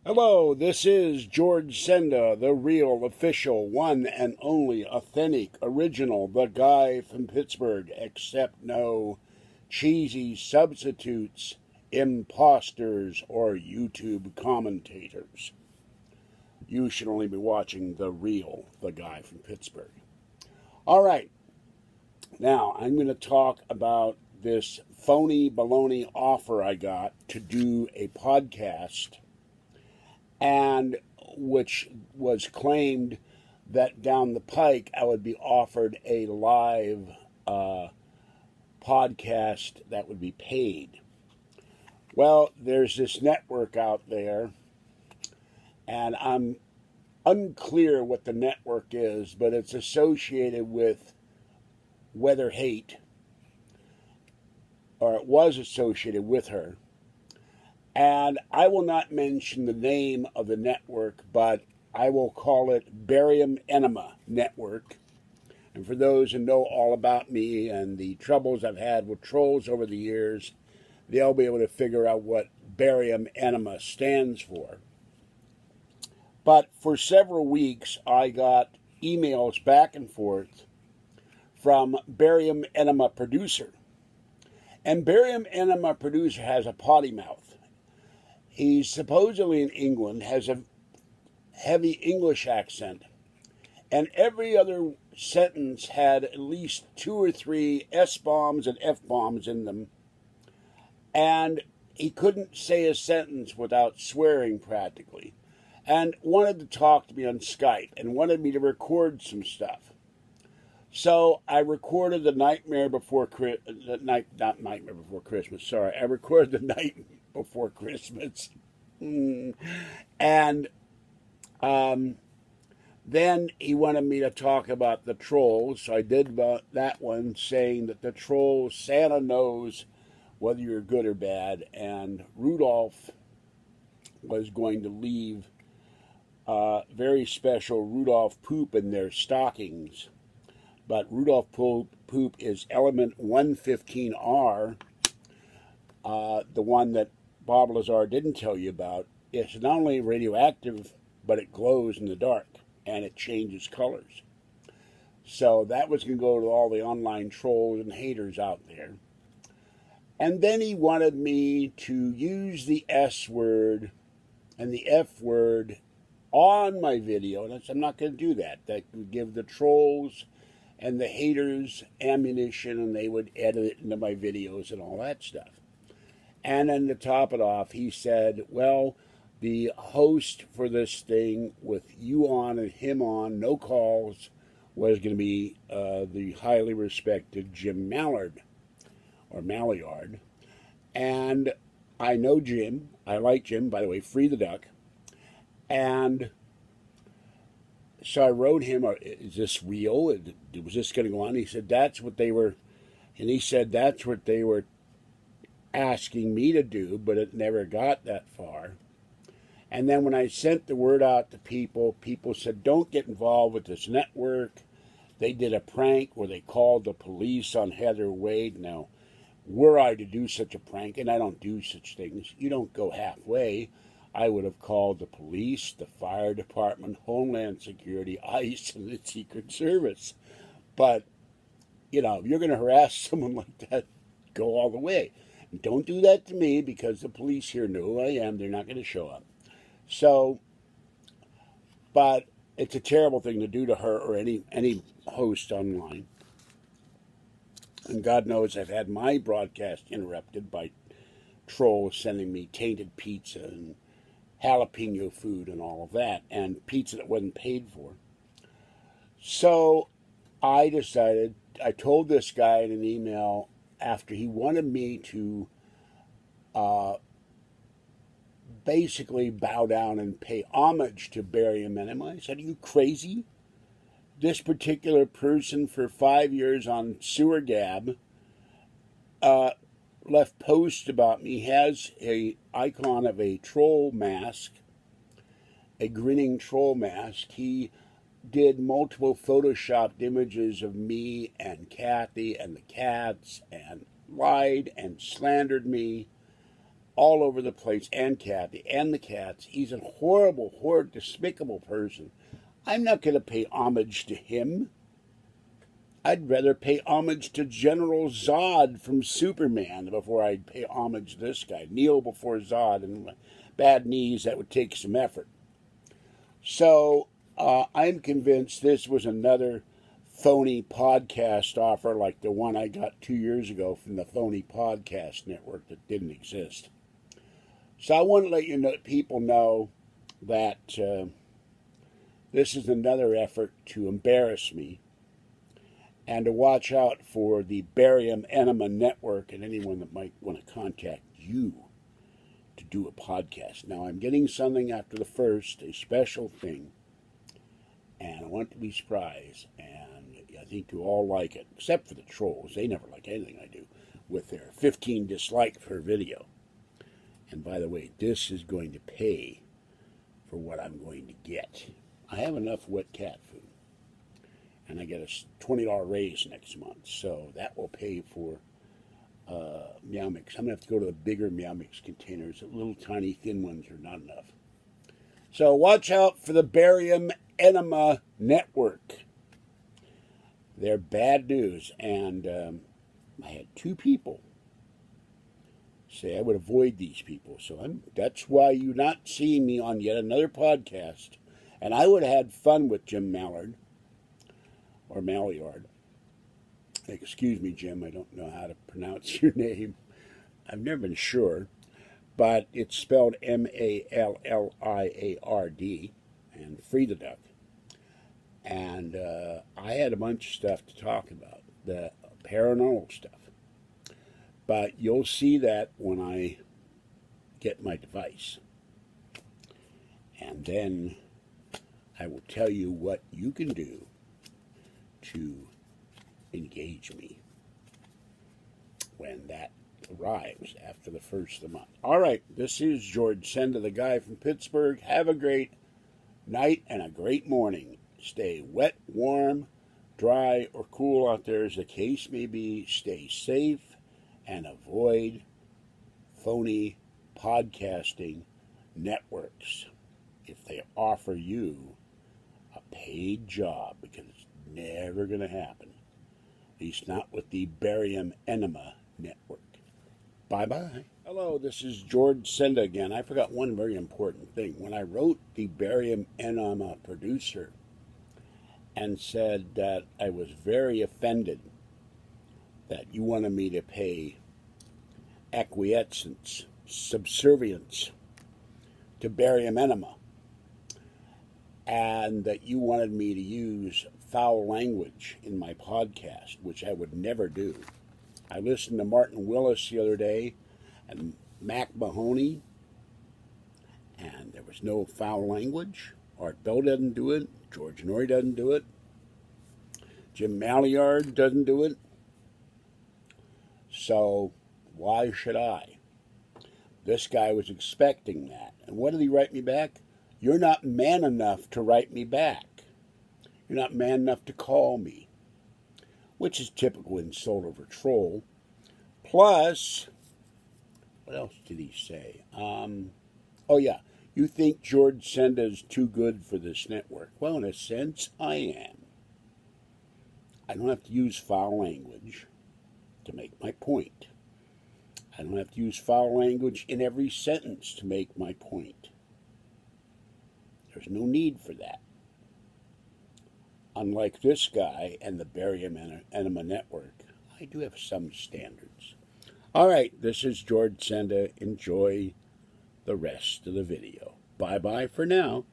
Hello, this is George Senda, the real, official, one and only, authentic, original, the guy from Pittsburgh, except no cheesy substitutes, imposters, or YouTube commentators. You should only be watching the real, the guy from Pittsburgh. All right, now I'm going to talk about this phony baloney offer I got to do a podcast, and which was claimed that down the pike I would be offered a live podcast that would be paid. Well, there's this network out there, and I'm unclear what the network is, but it's associated with Weather Hate, or it was associated with her. And I will not mention the name of the network, but I will call it Barium Enema Network. And for those who know all about me and the troubles I've had with trolls over the years, they'll be able to figure out what Barium Enema stands for. But for several weeks, I got emails back and forth from Barium Enema Producer. And Barium Enema Producer has a potty mouth. He's supposedly in England, has a heavy English accent, and every other sentence had at least 2 or 3 S-bombs and F-bombs in them, and he couldn't say a sentence without swearing practically, and wanted to talk to me on Skype and wanted me to record some stuff. So I recorded the Nightmare Before Christmas. I recorded the night before Christmas, and then he wanted me to talk about the trolls. So I did that one, saying that the trolls, Santa knows whether you're good or bad, and Rudolph was going to leave very special Rudolph poop in their stockings. But Rudolph poop is element 115R, the one that Bob Lazar didn't tell you about. It's not only radioactive, but it glows in the dark, and it changes colors. So that was going to go to all the online trolls and haters out there. And then he wanted me to use the S word and the F word on my video, and I'm not going to do that. That would give the trolls and the haters ammunition, and they would edit it into my videos and all that stuff. And then to top it off, he said, well, the host for this thing with you on and him on, no calls, was going to be the highly respected Jim Mallard, or Malliard. And I know Jim. I like Jim, by the way, free the duck. And so I wrote him, is this real? Was this going to go on? He said, that's what they were, and he said, that's what they were asking me to do, but it never got that far. And then when I sent the word out to people, people said, don't get involved with this network. They did a prank where they called the police on Heather Wade. Now, were I to do such a prank, and I don't do such things, you don't go halfway. I would have called the police, the fire department, Homeland Security, ICE, and the Secret Service. But, if you're going to harass someone like that, go all the way. And don't do that to me, because the police here know who I am. They're not going to show up. So, but it's a terrible thing to do to her or any host online. And God knows I've had my broadcast interrupted by trolls sending me tainted pizza and jalapeno food and all of that, and pizza that wasn't paid for. So I decided, I told this guy in an email after he wanted me to basically bow down and pay homage to Barium Enema. I said, are you crazy? This particular person for 5 years on Sewer Gab left posts about me, has a icon of a troll mask, a grinning troll mask. He did multiple photoshopped images of me and Kathy and the cats, and lied and slandered me, all over the place, and Kathy, and the cats. He's a horrible, horrid, despicable person. I'm not going to pay homage to him. I'd rather pay homage to General Zod from Superman before I'd pay homage to this guy. Kneel before Zod, and bad knees, that would take some effort. So I'm convinced this was another phony podcast offer like the one I got 2 years ago from the Phony Podcast Network that didn't exist. So I want to let people know that this is another effort to embarrass me, and to watch out for the Barium Enema Network and anyone that might want to contact you to do a podcast. Now, I'm getting something after the first, a special thing, and I want to be surprised, and I think you all like it, except for the trolls. They never like anything I do, with their 15 dislikes per video. And by the way, this is going to pay for what I'm going to get. I have enough wet cat food, and I get a $20 raise next month, so that will pay for Meow Mix. I'm going to have to go to the bigger Meow Mix containers. The little tiny thin ones are not enough. So watch out for the Barium Enema Network. They're bad news, and I had 2 people say I would avoid these people. So that's why you're not seeing me on yet another podcast. And I would have had fun with Jim Mallard, or Maillard. Excuse me, Jim, I don't know how to pronounce your name. I've never been sure, but it's spelled Malliard, and Free the Duck. And I had a bunch of stuff to talk about, the paranormal stuff. But you'll see that when I get my device. And then I will tell you what you can do to engage me when that arrives after the first of the month. All right, this is George Senda, the guy from Pittsburgh. Have a great night and a great morning. Stay wet, warm, dry, or cool out there as the case may be. Stay safe and avoid phony podcasting networks if they offer you a paid job, because it's never going to happen. At least not with the Barium Enema Network. Bye-bye. Hello, this is George Senda again. I forgot one very important thing. When I wrote the Barium Enema producer and said that I was very offended that you wanted me to pay acquiescence, subservience to Barium Enema, and that you wanted me to use foul language in my podcast, which I would never do. I listened to Martin Willis the other day and Mac Mahoney, and there was no foul language. Art Bell doesn't do it. George Norrie doesn't do it. Jim Maillard doesn't do it. So why should I? This guy was expecting that. And what did he write me back? You're not man enough to write me back. You're not man enough to call me. Which is typical insult over troll. Plus, what else did he say? Oh yeah, you think George Senda is too good for this network. Well, in a sense, I am. I don't have to use foul language to make my point. I don't have to use foul language in every sentence to make my point. There's no need for that. Unlike this guy and the Barium Enema Network, I do have some standards. All right, this is George Senda. Enjoy the rest of the video. Bye-bye for now.